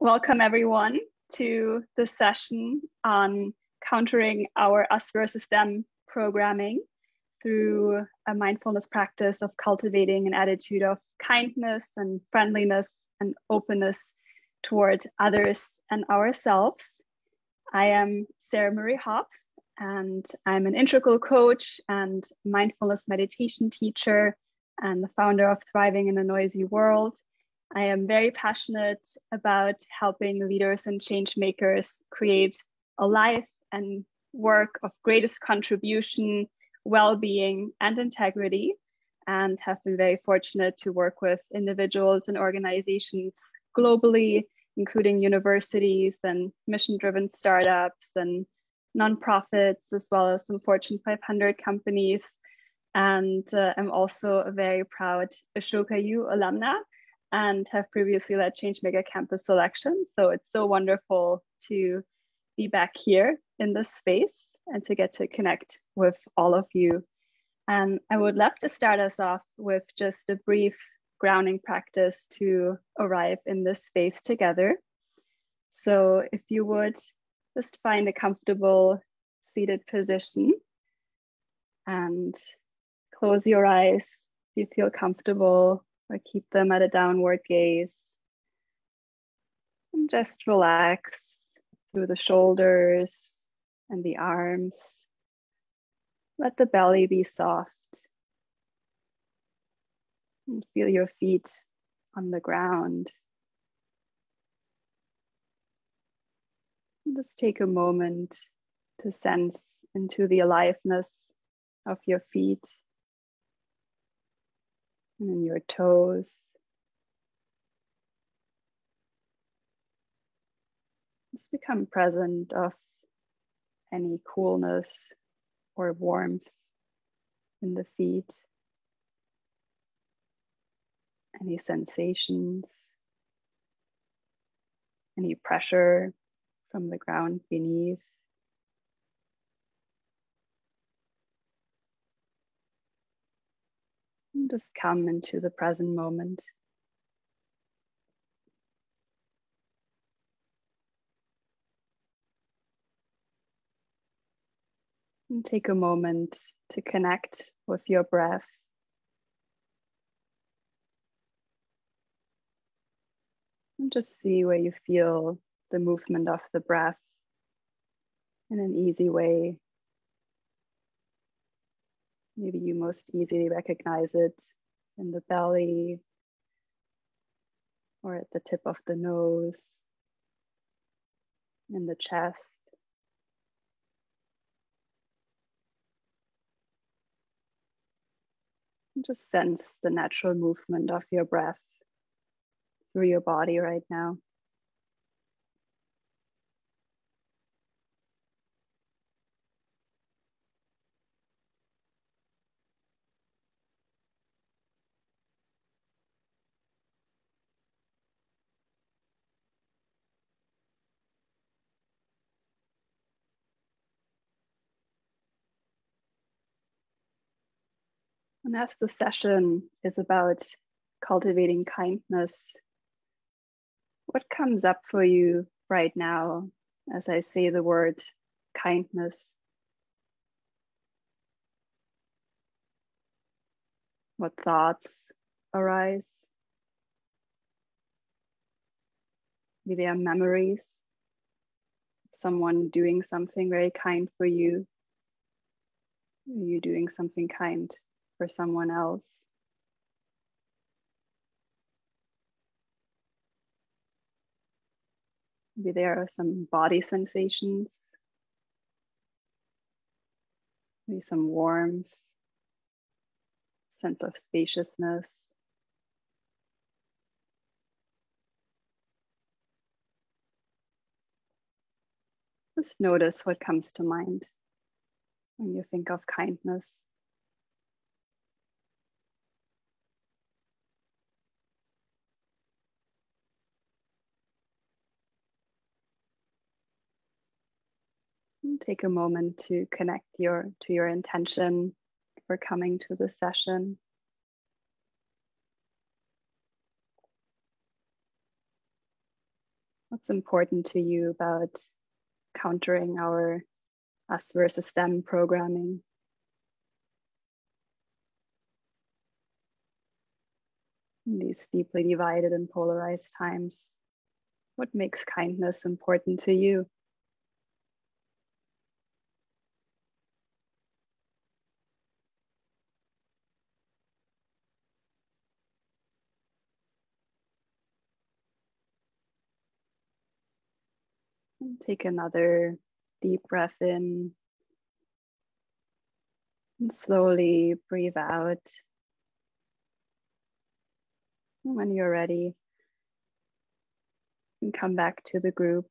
Welcome everyone to the session on countering our us versus them programming through a mindfulness practice of cultivating an attitude of kindness and friendliness and openness toward others and ourselves. I am Sarah Marie Hopp, and I'm an integral coach and mindfulness meditation teacher and the founder of Thriving in a Noisy World. I am very passionate about helping leaders and change makers create a life and work of greatest contribution, well-being, and integrity, and have been very fortunate to work with individuals and organizations globally, including universities and mission-driven startups and nonprofits, as well as some Fortune 500 companies. And I'm also a very proud Ashoka U alumna and have previously led Changemaker Campus Selection. So it's so wonderful to be back here in this space and to get to connect with all of you. And I would love to start us off with just a brief grounding practice to arrive in this space together. So if you would just find a comfortable seated position and close your eyes if you feel comfortable, or keep them at a downward gaze. And just relax through the shoulders and the arms. Let the belly be soft. And feel your feet on the ground. And just take a moment to sense into the aliveness of your feet and in your toes. Just become present of any coolness or warmth in the feet, any sensations, any pressure from the ground beneath. And just come into the present moment. And take a moment to connect with your breath. And just see where you feel the movement of the breath in an easy way. Maybe you most easily recognize it in the belly or at the tip of the nose, in the chest. And just sense the natural movement of your breath through your body right now. And as the session is about cultivating kindness, what comes up for you right now as I say the word kindness? What thoughts arise? Maybe there are memories of someone doing something very kind for you. You doing something kind for someone else. Maybe there are some body sensations, maybe some warmth, sense of spaciousness. Just notice what comes to mind when you think of kindness. And take a moment to connect to your intention for coming to the session. What's important to you about countering our us versus them programming? In these deeply divided and polarized times, what makes kindness important to you? And take another deep breath in and slowly breathe out. And when you're ready, you can come back to the group.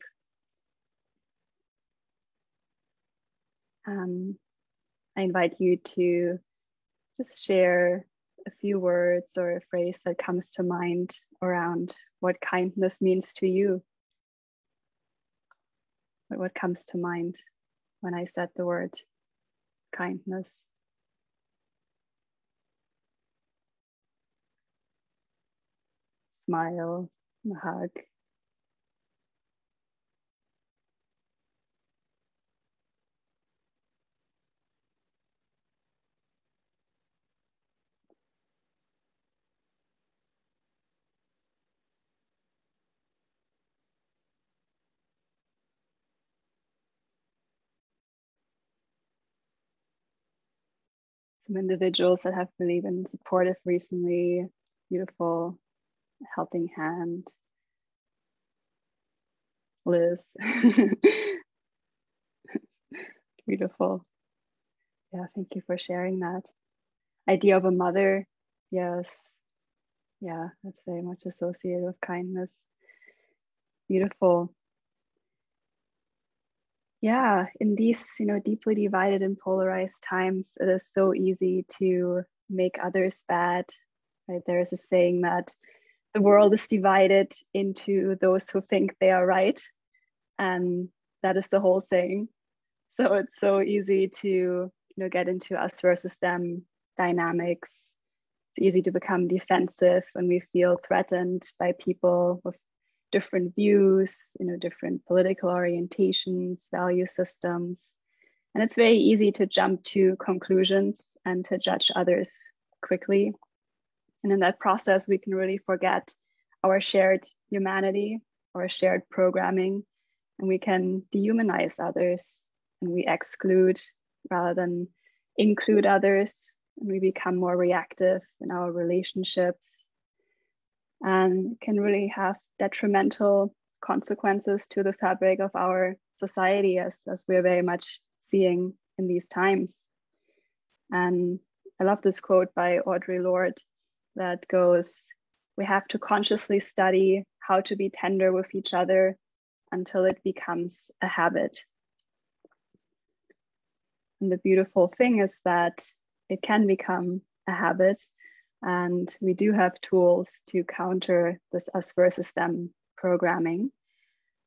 I invite you to just share a few words or a phrase that comes to mind around what kindness means to you. What comes to mind when I said the word kindness? Smile, a hug. Some individuals that have really been supportive recently. Beautiful helping hand. Liz. Beautiful. Yeah, thank you for sharing that. Idea of a mother. Yes. Yeah, that's very much associated with kindness. Beautiful. Yeah, in these, deeply divided and polarized times, it is so easy to make others bad. Right? There is a saying that the world is divided into those who think they are right, and that is the whole thing. So it's so easy to, get into us versus them dynamics. It's easy to become defensive when we feel threatened by people with different views, different political orientations, value systems. And it's very easy to jump to conclusions and to judge others quickly. And in that process, we can really forget our shared humanity, our shared programming, and we can dehumanize others, and we exclude rather than include others, and we become more reactive in our relationships, and can really have detrimental consequences to the fabric of our society, as we're very much seeing in these times. And I love this quote by Audre Lorde that goes, "We have to consciously study how to be tender with each other until it becomes a habit." And the beautiful thing is that it can become a habit, and we do have tools to counter this us versus them programming.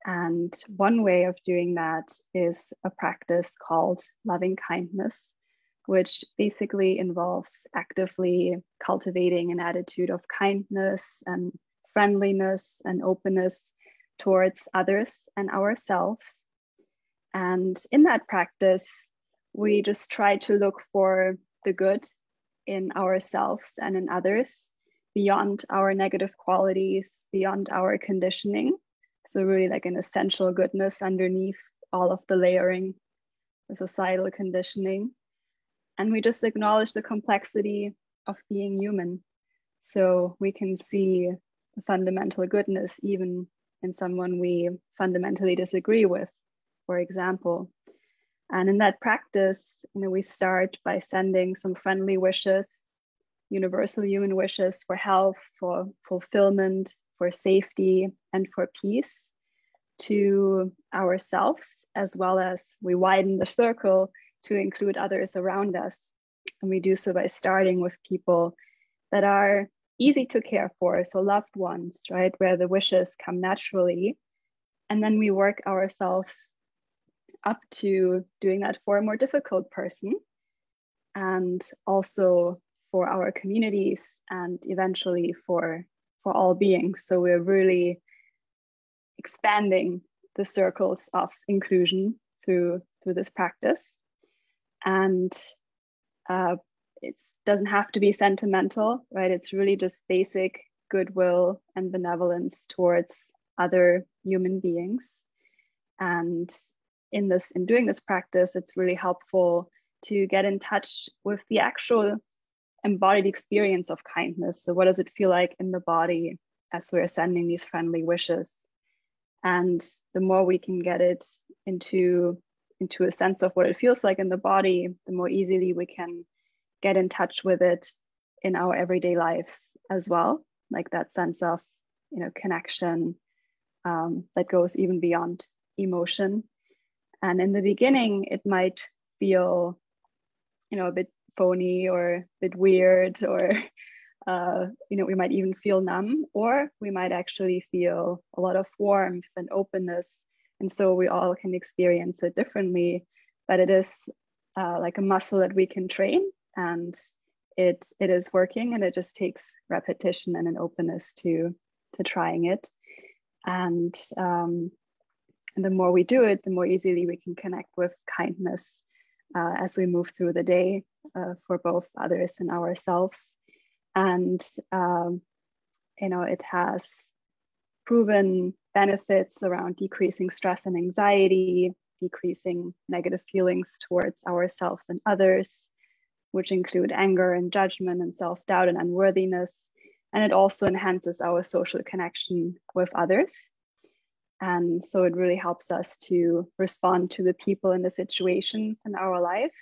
And one way of doing that is a practice called loving kindness, which basically involves actively cultivating an attitude of kindness and friendliness and openness towards others and ourselves. And in that practice, we just try to look for the good in ourselves and in others, beyond our negative qualities, beyond our conditioning. So really like an essential goodness underneath all of the layering, the societal conditioning. And we just acknowledge the complexity of being human. So we can see the fundamental goodness even in someone we fundamentally disagree with, for example. And in that practice, we start by sending some friendly wishes, universal human wishes for health, for fulfillment, for safety, and for peace to ourselves, as well as we widen the circle to include others around us. And we do so by starting with people that are easy to care for, so loved ones, right, where the wishes come naturally. And then we work ourselves up to doing that for a more difficult person, and also for our communities, and eventually for all beings. So we're really expanding the circles of inclusion through this practice. And it doesn't have to be sentimental, right? It's really just basic goodwill and benevolence towards other human beings. And in doing this practice, it's really helpful to get in touch with the actual embodied experience of kindness. So what does it feel like in the body as we're sending these friendly wishes? And the more we can get it into a sense of what it feels like in the body, the more easily we can get in touch with it in our everyday lives as well. Like that sense of, connection that goes even beyond emotion. And in the beginning, it might feel, a bit phony or a bit weird, or we might even feel numb, or we might actually feel a lot of warmth and openness. And so we all can experience it differently, but it is like a muscle that we can train, and it is working, and it just takes repetition and an openness to trying it. And the more we do it, the more easily we can connect with kindness as we move through the day for both others and ourselves. And it has proven benefits around decreasing stress and anxiety, decreasing negative feelings towards ourselves and others, which include anger and judgment and self-doubt and unworthiness. And it also enhances our social connection with others. And so it really helps us to respond to the people and the situations in our life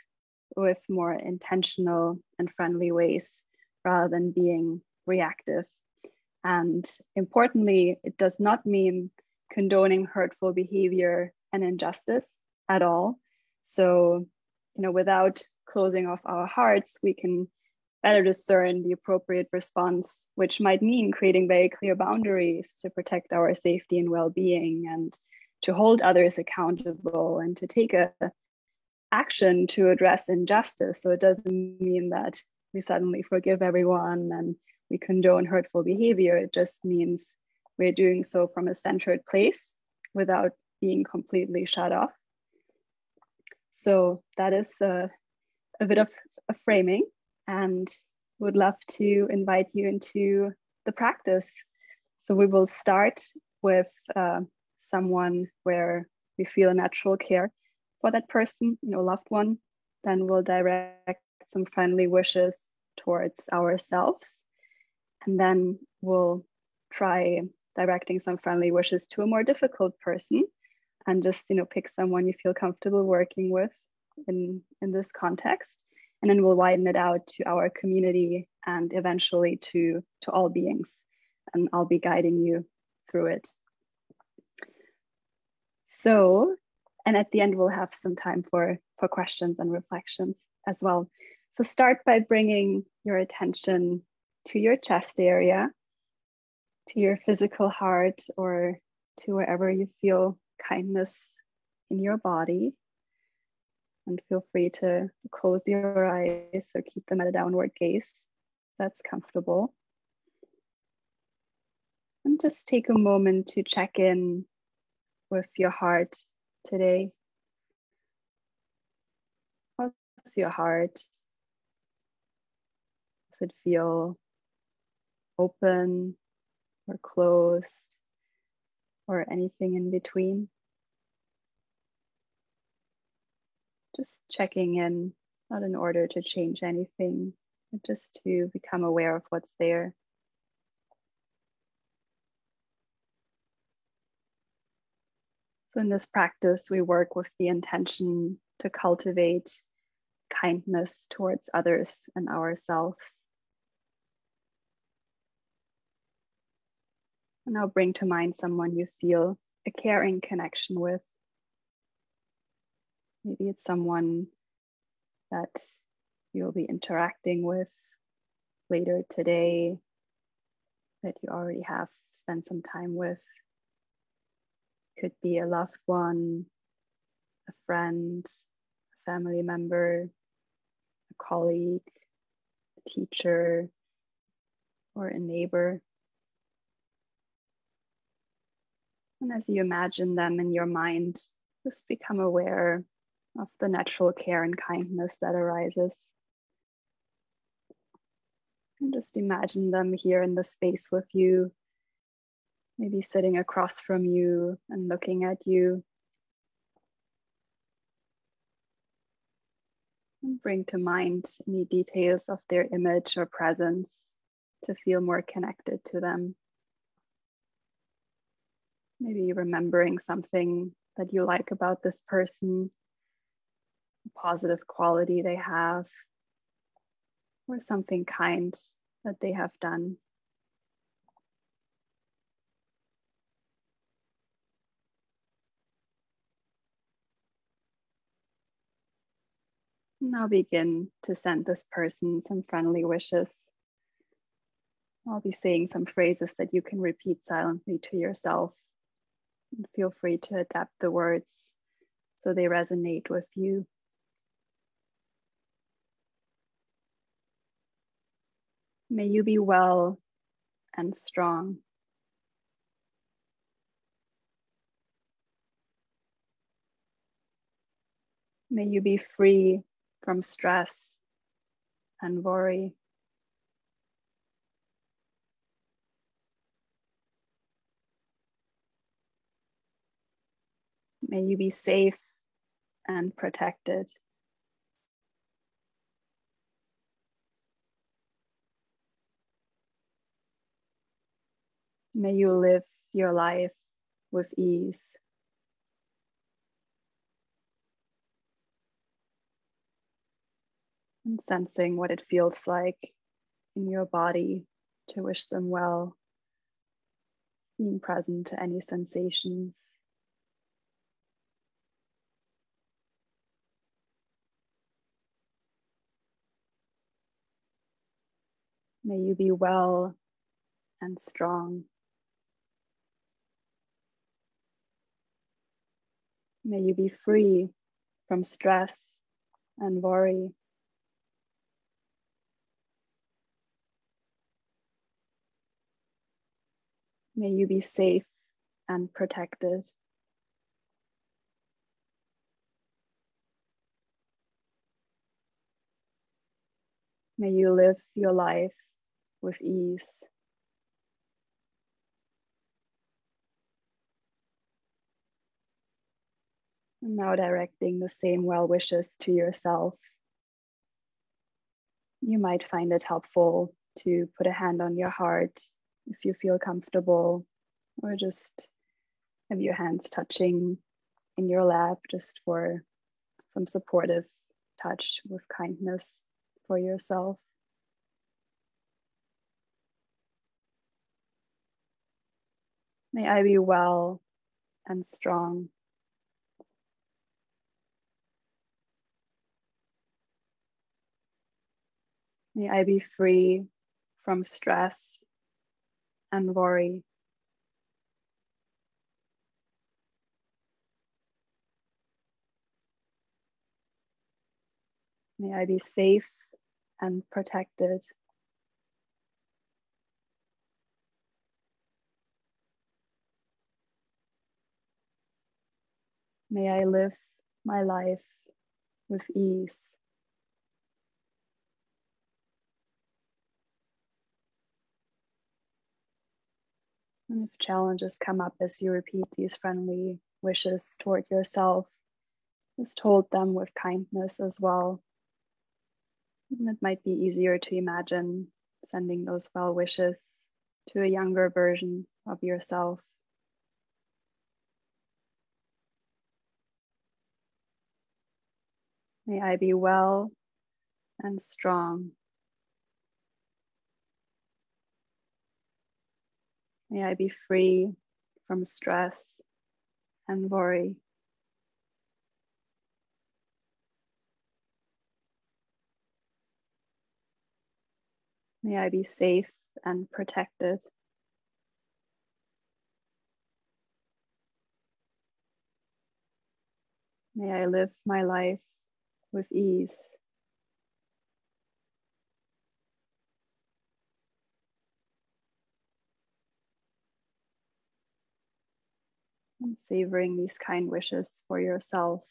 with more intentional and friendly ways, rather than being reactive. And importantly, it does not mean condoning hurtful behavior and injustice at all. So, without closing off our hearts, we can better discern the appropriate response, which might mean creating very clear boundaries to protect our safety and well-being, and to hold others accountable, and to take action to address injustice. So it doesn't mean that we suddenly forgive everyone and we condone hurtful behavior. It just means we're doing so from a centered place without being completely shut off. So that is a bit of a framing, and would love to invite you into the practice. So we will start with someone where we feel a natural care for that person, loved one. Then we'll direct some friendly wishes towards ourselves. And then we'll try directing some friendly wishes to a more difficult person, and just, pick someone you feel comfortable working with in this context. And then we'll widen it out to our community and eventually to all beings. And I'll be guiding you through it. So, and at the end, we'll have some time for questions and reflections as well. So start by bringing your attention to your chest area, to your physical heart, or to wherever you feel kindness in your body. And feel free to close your eyes or keep them at a downward gaze. That's comfortable. And just take a moment to check in with your heart today. How's your heart? Does it feel open or closed, or anything in between? Just checking in, not in order to change anything, but just to become aware of what's there. So in this practice, we work with the intention to cultivate kindness towards others and ourselves. And now bring to mind someone you feel a caring connection with. Maybe it's someone that you'll be interacting with later today, that you already have spent some time with. Could be a loved one, a friend, a family member, a colleague, a teacher, or a neighbor. And as you imagine them in your mind, just become aware of the natural care and kindness that arises. And just imagine them here in the space with you, maybe sitting across from you and looking at you. And bring to mind any details of their image or presence to feel more connected to them. Maybe remembering something that you like about this person, a positive quality they have, or something kind that they have done. Now begin to send this person some friendly wishes. I'll be saying some phrases that you can repeat silently to yourself. And feel free to adapt the words so they resonate with you. May you be well and strong. May you be free from stress and worry. May you be safe and protected. May you live your life with ease. And sensing what it feels like in your body to wish them well, being present to any sensations. May you be well and strong. May you be free from stress and worry. May you be safe and protected. May you live your life with ease. And now directing the same well wishes to yourself. You might find it helpful to put a hand on your heart if you feel comfortable, or just have your hands touching in your lap just for some supportive touch with kindness for yourself. May I be well and strong. May I be free from stress and worry. May I be safe and protected. May I live my life with ease. And if challenges come up as you repeat these friendly wishes toward yourself, just hold them with kindness as well. And it might be easier to imagine sending those well wishes to a younger version of yourself. May I be well and strong. May I be free from stress and worry. May I be safe and protected. May I live my life with ease. And savoring these kind wishes for yourself,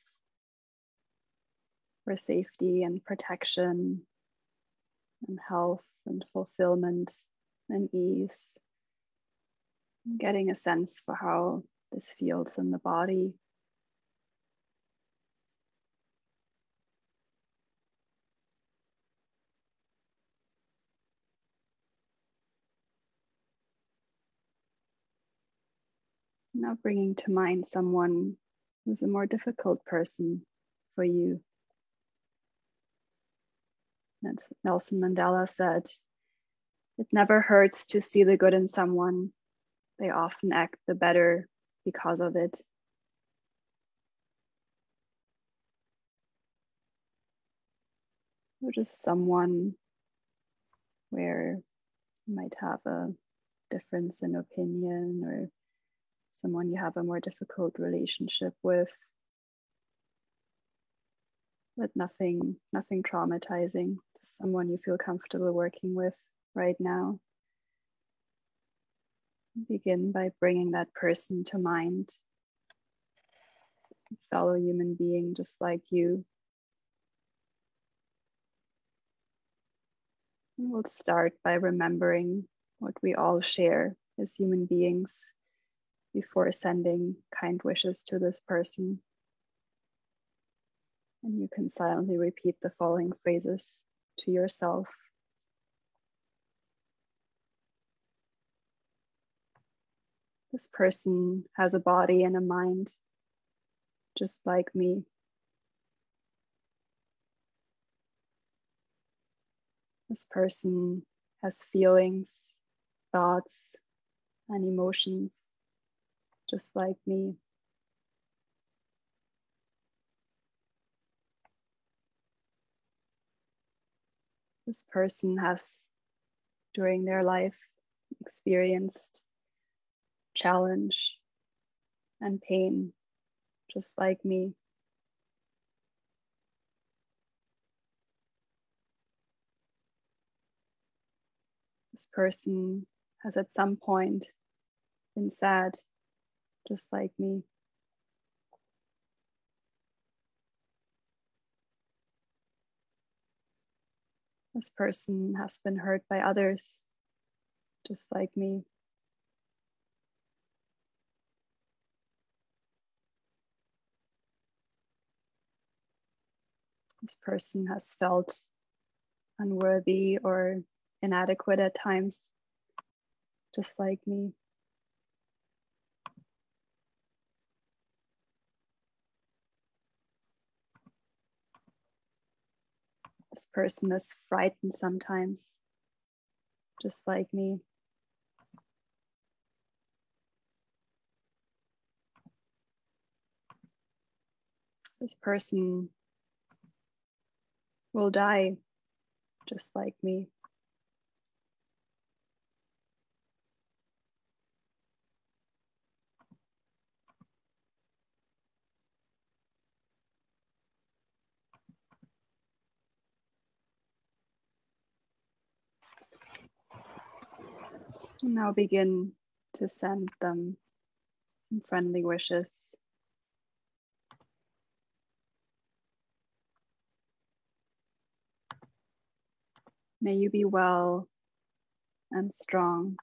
for safety and protection and health and fulfillment and ease. And getting a sense for how this feels in the body. Now bringing to mind someone who's a more difficult person for you. As Nelson Mandela said, it never hurts to see the good in someone. They often act the better because of it. Or just someone where you might have a difference in opinion, or someone you have a more difficult relationship with, but nothing traumatizing. Just someone you feel comfortable working with right now. Begin by bringing that person to mind. Fellow human being just like you. And we'll start by remembering what we all share as human beings before sending kind wishes to this person. And you can silently repeat the following phrases to yourself. This person has a body and a mind, just like me. This person has feelings, thoughts, and emotions, just like me. This person has, during their life, experienced challenge and pain, just like me. This person has at some point been sad, just like me. This person has been hurt by others, just like me. This person has felt unworthy or inadequate at times, just like me. This person is frightened sometimes, just like me. This person will die, just like me. And now begin to send them some friendly wishes. May you be well and strong.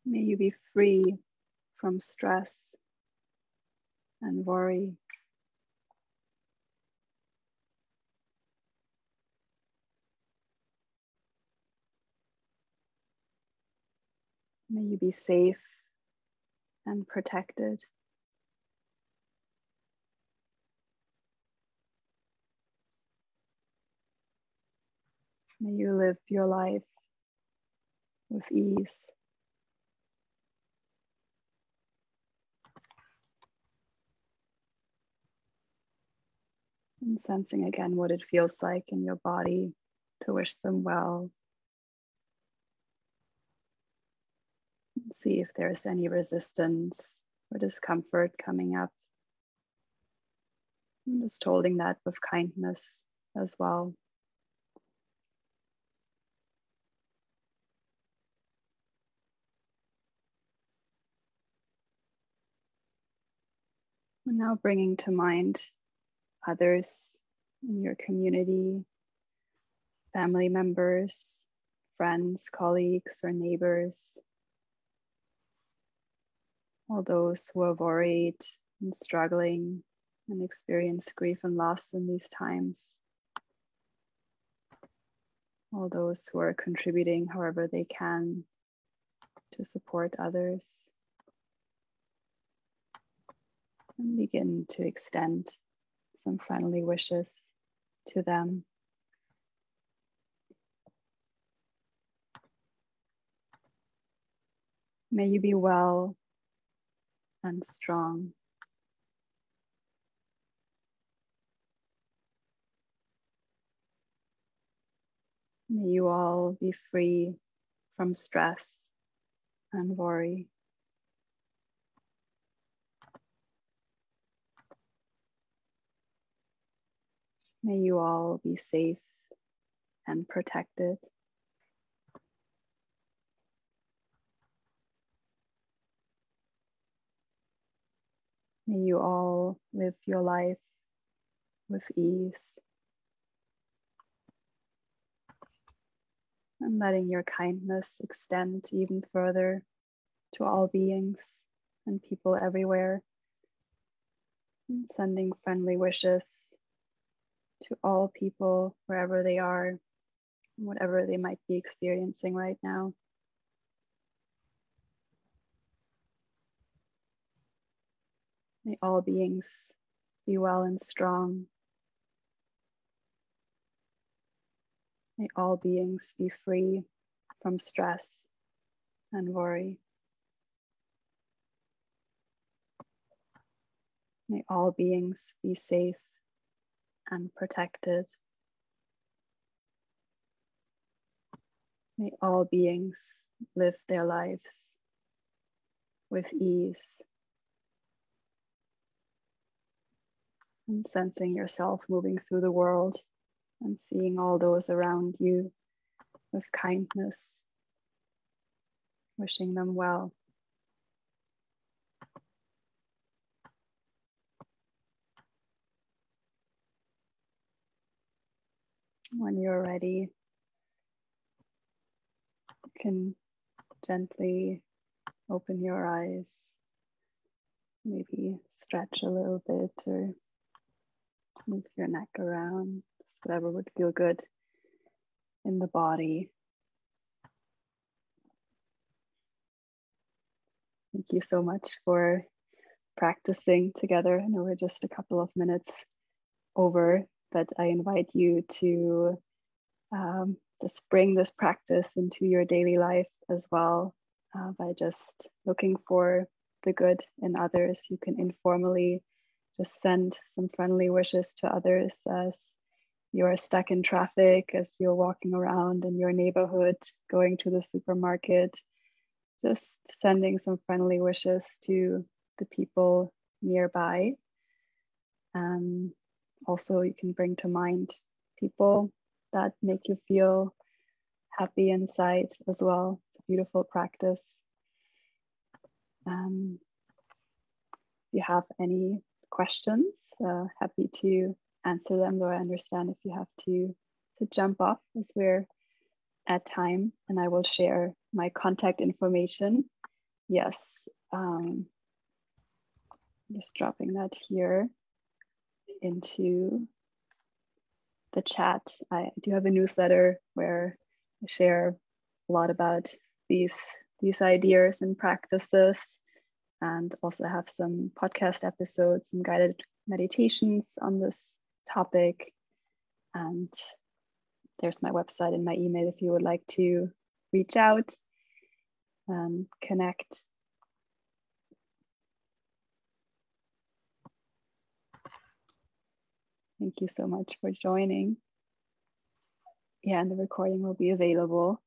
May you be free from stress and worry. May you be safe and protected. May you live your life with ease. And sensing again what it feels like in your body to wish them well. See if there's any resistance or discomfort coming up. And just holding that with kindness as well. And now bringing to mind others in your community, family members, friends, colleagues, or neighbors, all those who are worried and struggling and experience grief and loss in these times, all those who are contributing however they can to support others. And begin to extend some friendly wishes to them. May you be well and strong. May you all be free from stress and worry. May you all be safe and protected. May you all live your life with ease, and letting your kindness extend even further to all beings and people everywhere, and sending friendly wishes to all people wherever they are, whatever they might be experiencing right now. May all beings be well and strong. May all beings be free from stress and worry. May all beings be safe and protected. May all beings live their lives with ease. And sensing yourself moving through the world and seeing all those around you with kindness, wishing them well. When you're ready, you can gently open your eyes, maybe stretch a little bit or move your neck around, just whatever would feel good in the body. Thank you so much for practicing together. I know we're just a couple of minutes over, but I invite you to just bring this practice into your daily life as well by just looking for the good in others. You can informally just send some friendly wishes to others as you're stuck in traffic, as you're walking around in your neighborhood, going to the supermarket, just sending some friendly wishes to the people nearby. Also, you can bring to mind people that make you feel happy inside as well. It's a beautiful practice. If you have any questions, happy to answer them, though I understand if you have to jump off as we're at time, and I will share my contact information. Yes, just dropping that here into the chat. I do have a newsletter where I share a lot about these ideas and practices, and also have some podcast episodes, some guided meditations on this topic. And there's my website and my email if you would like to reach out and connect. Thank you so much for joining. Yeah, and the recording will be available.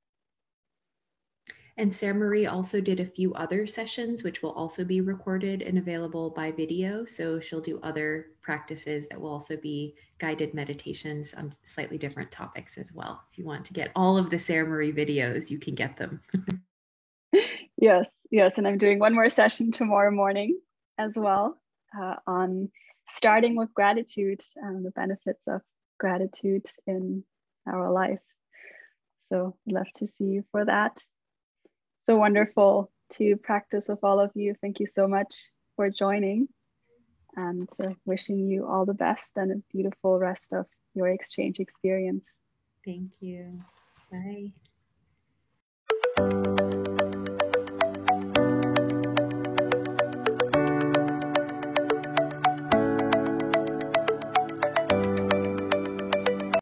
And Sarah Marie also did a few other sessions, which will also be recorded and available by video. So she'll do other practices that will also be guided meditations on slightly different topics as well. If you want to get all of the Sarah Marie videos, you can get them. Yes, and I'm doing one more session tomorrow morning as well. on starting with gratitude and the benefits of gratitude in our life. So I'd love to see you for that. So wonderful to practice with all of you. Thank you so much for joining, and wishing you all the best and a beautiful rest of your exchange experience. Thank you. Bye.